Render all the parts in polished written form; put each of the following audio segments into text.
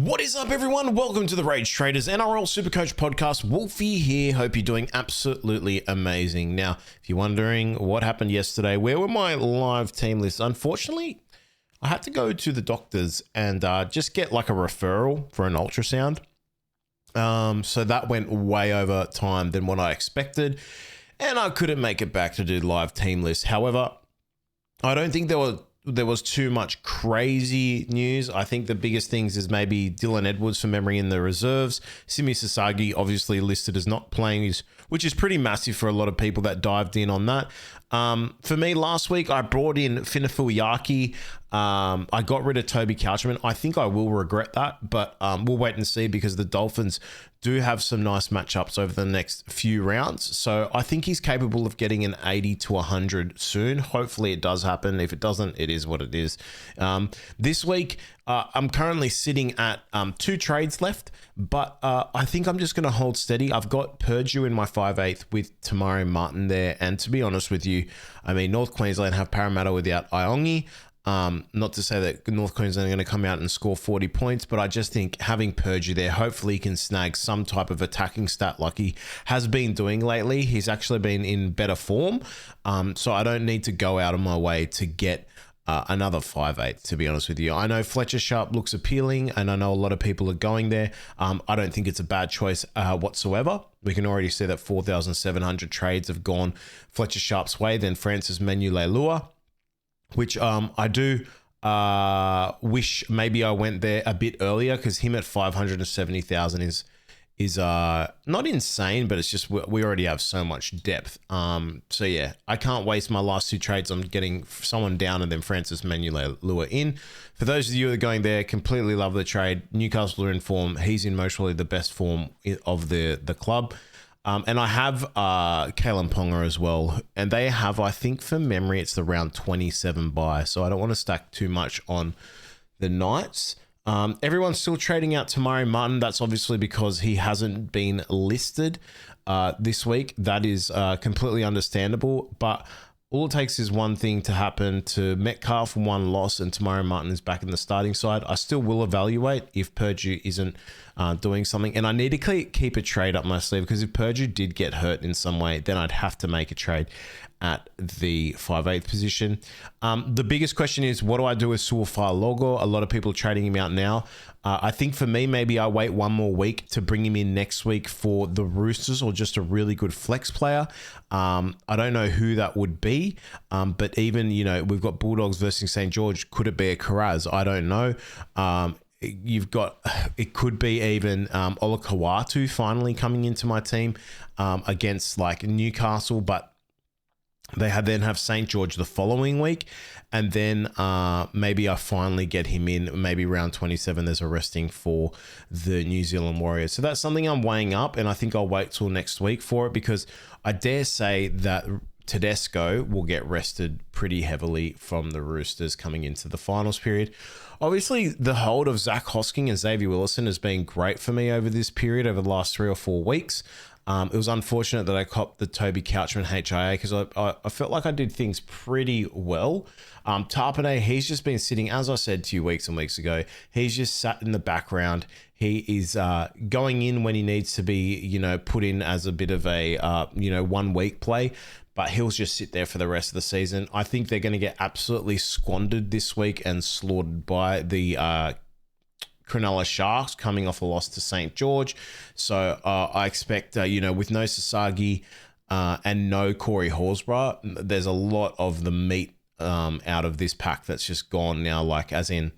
What is up, everyone? Welcome to the Rage Traders NRL Supercoach podcast. Wolfie here. Hope you're doing absolutely amazing. Now, if you're wondering what happened yesterday, where were my live team lists? Unfortunately, I had to go to the doctors and just get like a referral for an ultrasound. So that went way over time than what I expected, and I couldn't make it back to do live team lists. However, I don't think there was too much crazy news. I think the biggest things is maybe Dylan Edwards from memory in the reserves. Simi Sasagi obviously listed as not playing, which is pretty massive for a lot of people that dived in on that. For me, last week, I brought in Finafuiaki. I got rid of Toby Couchman. I think I will regret that, but we'll wait and see because the Dolphins do have some nice matchups over the next few rounds. So I think he's capable of getting an 80 to 100 soon. Hopefully it does happen. If it doesn't, it is what it is. This week, I'm currently sitting at 2 trades left, but I think I'm just going to hold steady. I've got Purdue in my 5/8 with Tamari Martin there. And to be honest with you, I mean, North Queensland have Parramatta without Iongi. Not to say that North Queensland are going to come out and score 40 points, but I just think having Purdue there, hopefully he can snag some type of attacking stat like he has been doing lately. He's actually been in better form. So I don't need to go out of my way to get another 5/8, to be honest with you. I know Fletcher Sharp looks appealing, and I know a lot of people are going there. I don't think it's a bad choice whatsoever. We can already see that 4,700 trades have gone Fletcher Sharp's way, then Francis Menu-Leilua, which I do wish maybe I went there a bit earlier, because him at 570,000 is not insane, but it's just we already have so much depth. So yeah, I can't waste my last 2 trades on getting someone down and then Francis Menu-Leilua in. For those of you who are going there, completely love the trade. Newcastle are in form. He's in most probably the best form of the club. And I have Kalen Ponga as well. And they have, I think from memory, it's the round 27 buy. So I don't want to stack too much on the Knights. Everyone's still trading out Tamari Martin. That's obviously because he hasn't been listed this week. That is completely understandable. But all it takes is one thing to happen to Metcalf, one loss, and Tamari Martin is back in the starting side. I still will evaluate if Purdue isn't doing something. And I need to keep a trade up my sleeve, because if Purdue did get hurt in some way, then I'd have to make a trade at the 5/8 position. The biggest question is, what do I do with Suafai Logo? A lot of people are trading him out now. I think for me, maybe I wait one more week to bring him in next week for the Roosters, or just a really good flex player. I don't know who that would be, but even, we've got Bulldogs versus St. George. Could it be a Karaz? I don't know. It could be even Olakawatu finally coming into my team against like Newcastle, but they then have St. George the following week, and then maybe I finally get him in. Maybe round 27, there's a resting for the New Zealand Warriors. So that's something I'm weighing up, and I think I'll wait till next week for it, because I dare say that Tedesco will get rested pretty heavily from the Roosters coming into the finals period. Obviously, the hold of Zach Hosking and Xavier Willison has been great for me over this period, over the last 3 or 4 weeks. It was unfortunate that I copped the Toby Couchman HIA, because I felt like I did things pretty well. Tarpanay, he's just been sitting, as I said to you weeks and weeks ago, he's just sat in the background. He is going in when he needs to be, put in as a bit of a, 1 week play, but he'll just sit there for the rest of the season. I think they're going to get absolutely squandered this week and slaughtered by the Cronulla Sharks coming off a loss to St. George. So I expect, with no Sasagi and no Corey Horsburgh, there's a lot of the meat out of this pack that's just gone now. Like, as in,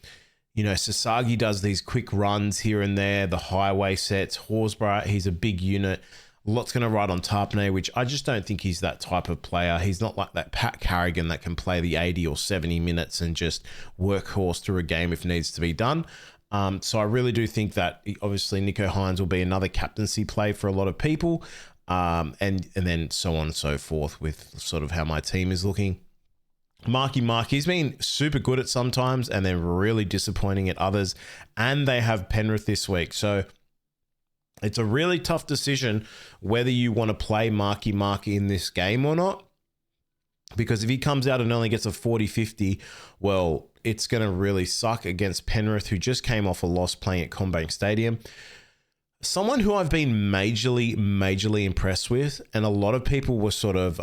Sasagi does these quick runs here and there, the highway sets. Horsburgh, he's a big unit. Lots going to ride on Tarpanay, which I just don't think he's that type of player. He's not like that Pat Carrigan that can play the 80 or 70 minutes and just workhorse through a game if needs to be done. So I really do think that obviously Nicho Hynes will be another captaincy play for a lot of people, and then so on and so forth with sort of how my team is looking. Marky Mark, he's been super good at sometimes and then really disappointing at others, and they have Penrith this week. So it's a really tough decision whether you want to play Marky Mark in this game or not. Because if he comes out and only gets a 40-50, well, it's going to really suck against Penrith, who just came off a loss playing at CommBank Stadium. Someone who I've been majorly impressed with, and a lot of people were sort of,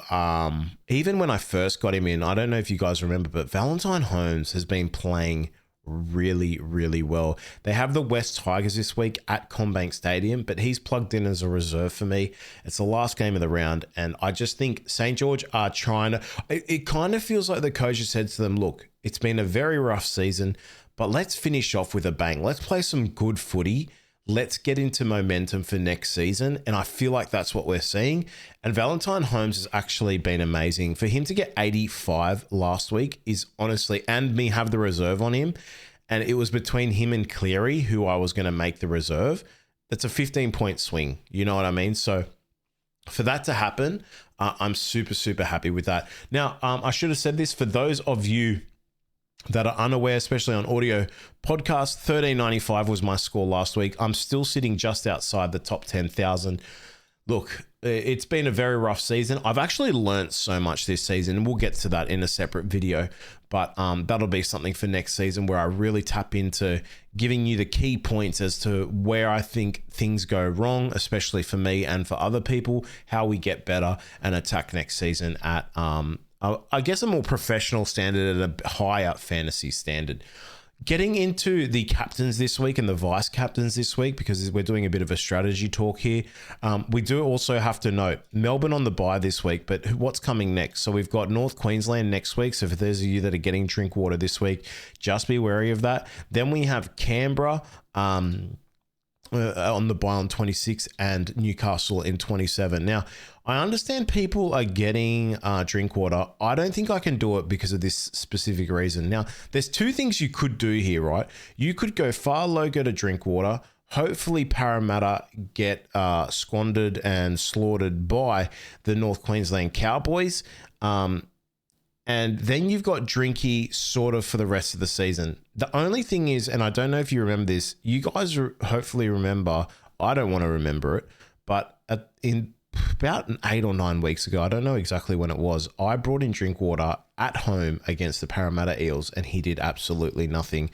even when I first got him in, I don't know if you guys remember, but Valentine Holmes has been playing really well. They have the West Tigers this week at CommBank Stadium, but he's plugged in as a reserve for me. It's the last game of the round, and I just think St. George are trying to, it kind of feels like the coach has said to them, look, it's been a very rough season, but let's finish off with a bang. Let's play some good footy. Let's get into momentum for next season. And I feel like that's what we're seeing. And Valentine Holmes has actually been amazing. For him to get 85 last week is honestly, and me have the reserve on him. And it was between him and Cleary, who I was going to make the reserve. That's a 15-point swing. You know what I mean? So for that to happen, I'm super happy with that. Now, I should have said this for those of you that are unaware, especially on audio podcast, 1395 was my score last week. I'm still sitting just outside the top 10,000. Look, it's been a very rough season. I've actually learnt so much this season, and we'll get to that in a separate video, but that'll be something for next season where I really tap into giving you the key points as to where I think things go wrong, especially for me and for other people, how we get better and attack next season at I guess a more professional standard at a higher fantasy standard. Getting into the captains this week and the vice captains this week, because we're doing a bit of a strategy talk here. We do also have to note Melbourne on the bye this week, but what's coming next? So we've got North Queensland next week. So for those of you that are getting drink water this week, just be wary of that. Then we have Canberra on the bye on 26 and Newcastle in 27. Now, I understand people are getting drink water. I don't think I can do it because of this specific reason. Now, there's two things you could do here, right? You could go far low, go to drink water. Hopefully Parramatta get squandered and slaughtered by the North Queensland Cowboys. And then you've got Drinky sort of for the rest of the season. The only thing is, and I don't know if you remember this, you guys hopefully remember, I don't want to remember it, but in about 8 or 9 weeks ago, I don't know exactly when it was, I brought in Drinkwater at home against the Parramatta Eels, and he did absolutely nothing.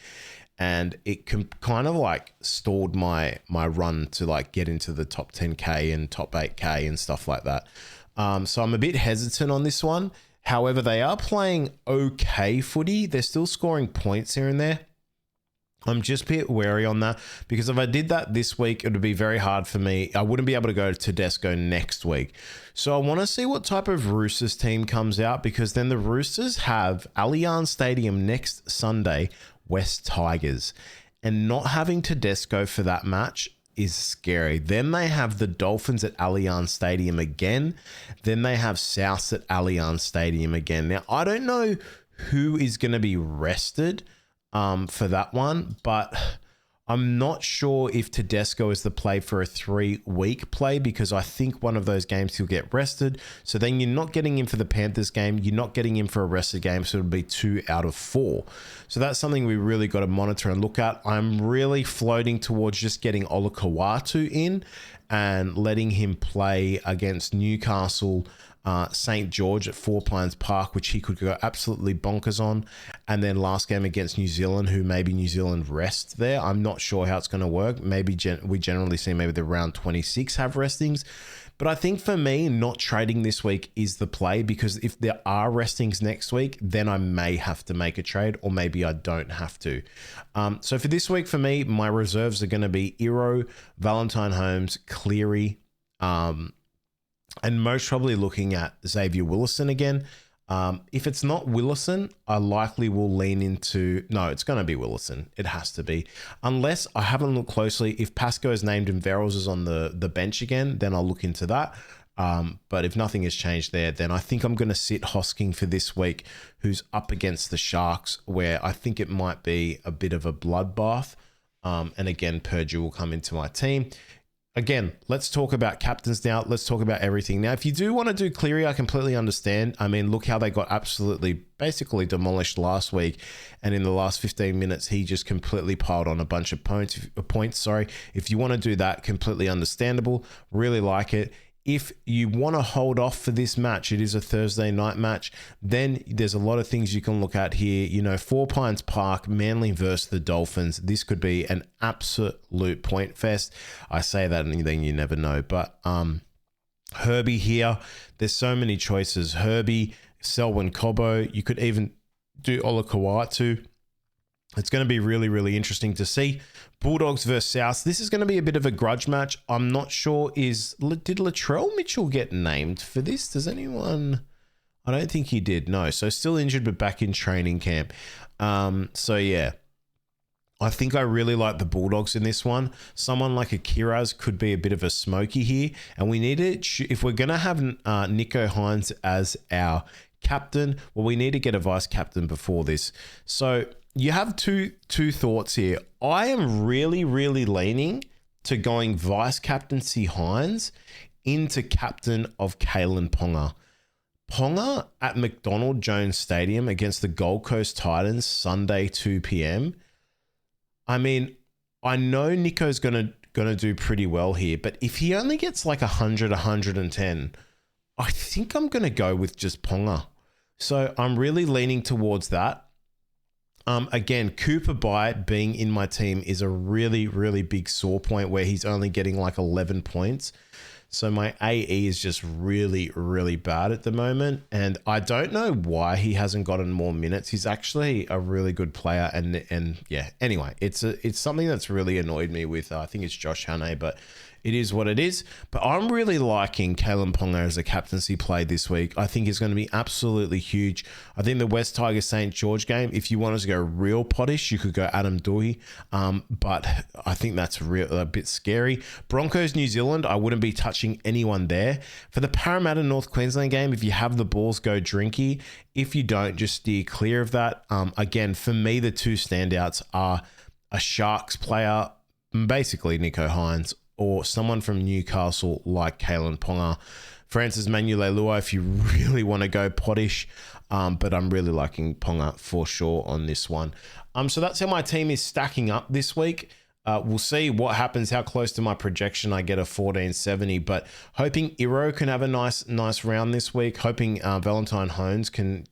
And it kind of like stalled my run to like get into the top 10K and top 8K and stuff like that. So I'm a bit hesitant on this one. However, they are playing okay footy. They're still scoring points here and there. I'm just a bit wary on that because if I did that this week, it would be very hard for me. I wouldn't be able to go to Tedesco next week. So I want to see what type of Roosters team comes out, because then the Roosters have Allianz Stadium next Sunday, West Tigers. And not having Tedesco for that match is scary. Then they have the Dolphins at Allianz Stadium again. Then they have South at Allianz Stadium again. Now, I don't know who is going to be rested for that one, but I'm not sure if Tedesco is the play for a 3-week play, because I think one of those games he'll get rested. So then you're not getting him for the Panthers game. You're not getting him for a rested game. So it'll be 2 out of 4. So that's something we really got to monitor and look at. I'm really floating towards just getting Olakau'atu in and letting him play against Newcastle, St. George at Four Pines Park, which he could go absolutely bonkers on. And then last game against New Zealand, who maybe New Zealand rest there. I'm not sure how it's going to work. Maybe we generally see maybe the round 26 have restings. But I think for me, not trading this week is the play, because if there are restings next week, then I may have to make a trade, or maybe I don't have to. So for this week, for me, my reserves are going to be Iro, Valentine Holmes, Cleary, and most probably looking at Xavier Willison again. If it's not Willison, I likely will lean into... No, it's going to be Willison. It has to be. Unless I haven't looked closely. If Pascoe is named and Verrills is on the bench again, then I'll look into that. But if nothing has changed there, then I think I'm going to sit Hosking for this week, who's up against the Sharks, where I think it might be a bit of a bloodbath. And again, Purdue will come into my team. Again, let's talk about captains now. Let's talk about everything. Now, if you do want to do Cleary, I completely understand. I mean, look how they got absolutely, basically demolished last week. And in the last 15 minutes, he just completely piled on a bunch of points. If you want to do that, completely understandable. Really like it. If you want to hold off for this match, it is a Thursday night match, then there's a lot of things you can look at here. You know, Four Pines Park, Manly versus the Dolphins. This could be an absolute point fest. I say that and then you never know. But Herbie here, there's so many choices. Herbie, Selwyn Cobbo, you could even do Olakau'atu. It's going to be really, really interesting to see. Bulldogs versus South. This is going to be a bit of a grudge match. I'm not sure did Latrell Mitchell get named for this? Does anyone? I don't think he did. No. So still injured, but back in training camp. So yeah, I think I really like the Bulldogs in this one. Someone like a Kiraz could be a bit of a smoky here. And we need to, if we're going to have Nicho Hynes as our captain, well, we need to get a vice captain before this. So you have two thoughts here. I am really, really leaning to going vice captaincy Hynes into captain of Kalen Ponga. Ponga at McDonald Jones Stadium against the Gold Coast Titans Sunday 2 p.m. I mean, I know Nico's gonna do pretty well here, but if he only gets like 100, 110, I think I'm gonna go with just Ponga. So I'm really leaning towards that. Again, Cooper Byatt being in my team is a really, really big sore point where he's only getting like 11 points. So my AE is just really, really bad at the moment. And I don't know why he hasn't gotten more minutes. He's actually a really good player. And yeah, anyway, it's something that's really annoyed me with, I think it's Josh Hannay, but it is what it is. But I'm really liking Kalen Ponga as a captaincy play this week. I think it's going to be absolutely huge. I think the West Tigers St. George game, if you wanted to go real pottish, you could go Adam Doughey. But I think that's a bit scary. Broncos New Zealand, I wouldn't be touching anyone there. For the Parramatta North Queensland game, if you have the balls, go Drinky. If you don't, just steer clear of that. Again, for me, the two standouts are a Sharks player, basically Nicho Hynes, or someone from Newcastle like Kalen Ponga. Francis Manuleilua, if you really want to go pottish, but I'm really liking Ponga for sure on this one. So that's how my team is stacking up this week. We'll see what happens, how close to my projection I get a 1470, but hoping Iro can have a nice round this week, hoping Valentine Holmes can,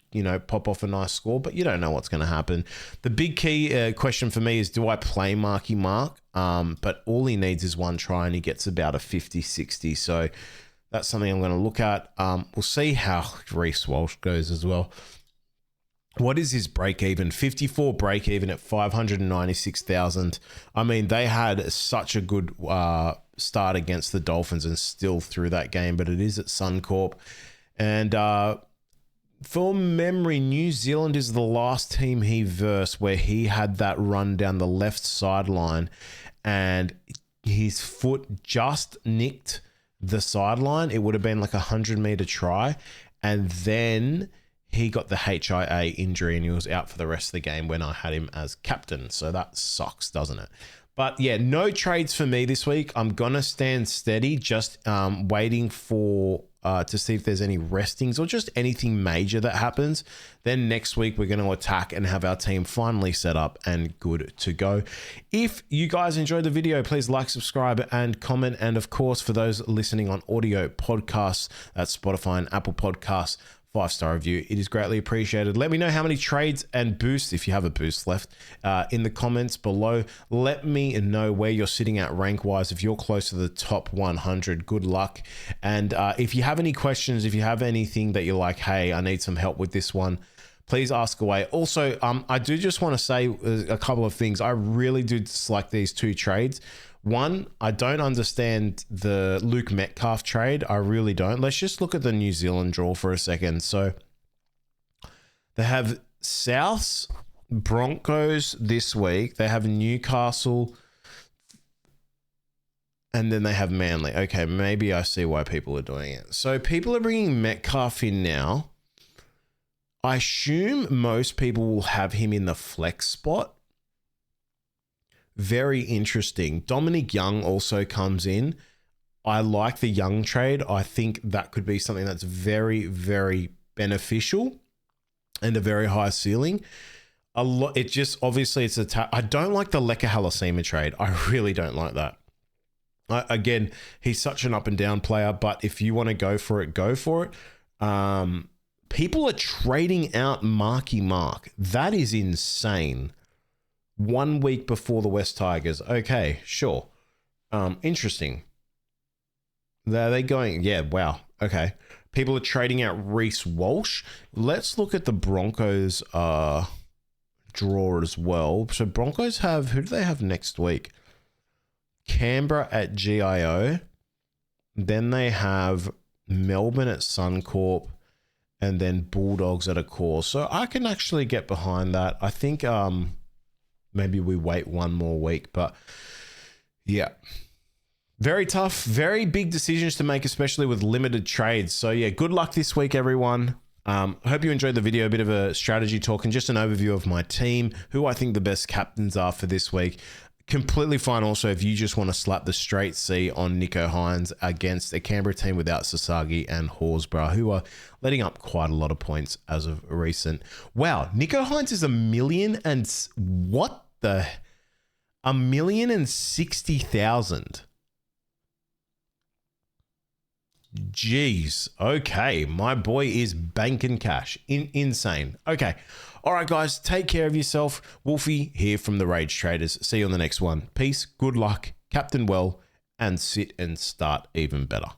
pop off a nice score, but you don't know what's going to happen. The big key question for me is, do I play Marky Mark? But all he needs is one try and he gets about a 50-60. So that's something I'm going to look at. We'll see how Reece Walsh goes as well. What is his break even? 54 break even at 596,000. I mean, they had such a good start against the Dolphins and still threw that game, but it is at Suncorp. And for memory, New Zealand is the last team he versed where he had that run down the left sideline and his foot just nicked the sideline. It would have been like a 100-meter try. And then he got the HIA injury and he was out for the rest of the game when I had him as captain. So that sucks, doesn't it? But yeah, no trades for me this week. I'm going to stand steady, just waiting for to see if there's any restings or just anything major that happens. Then next week, we're going to attack and have our team finally set up and good to go. If you guys enjoyed the video, please like, subscribe, and comment. And of course, for those listening on audio podcasts, that's Spotify and Apple Podcasts, 5-star review. It is greatly appreciated. Let me know how many trades and boosts, if you have a boost left, in the comments below. Let me know where you're sitting at rank-wise. If you're close to the top 100, good luck. And if you have any questions, if you have anything that you're like, hey, I need some help with this one, please ask away. Also, I do just want to say a couple of things. I really do dislike these two trades. One, I don't understand the Luke Metcalf trade. I really don't. Let's just look at the New Zealand draw for a second. So they have Souths, Broncos this week. They have Newcastle, and then they have Manly. Okay, maybe I see why people are doing it. So people are bringing Metcalf in now. I assume most people will have him in the flex spot. Very interesting. Dominic Young also comes in. I like the Young trade. I think that could be something that's very, very beneficial and a very high ceiling. It just, obviously, I don't like the Leka Halasima trade. I really don't like that. Again, he's such an up and down player, but if you want to go for it, go for it. People are trading out Marky Mark. That is insane. 1 week before the West Tigers. Okay, sure. Interesting. Are they going? Yeah, wow. Okay. People are trading out Reese Walsh. Let's look at the Broncos draw as well. So Broncos have, who do they have next week? Canberra at GIO. Then they have Melbourne at Suncorp. And then Bulldogs at a core. So I can actually get behind that. I think maybe we wait 1 more week. But yeah. Very tough, very big decisions to make, especially with limited trades. So yeah, good luck this week, everyone. Hope you enjoyed the video, a bit of a strategy talk and just an overview of my team, who I think the best captains are for this week. Completely fine also if you just want to slap the straight C on Nicho Hynes against a Canberra team without Sasagi and Horsburgh, who are letting up quite a lot of points as of recent. Wow, Nicho Hynes is 1,060,000. Jeez. Okay. My boy is banking cash. Insane. Okay. All right, guys. Take care of yourself. Wolfie here from the Rage Traders. See you on the next one. Peace. Good luck. Captain well. And sit and start even better.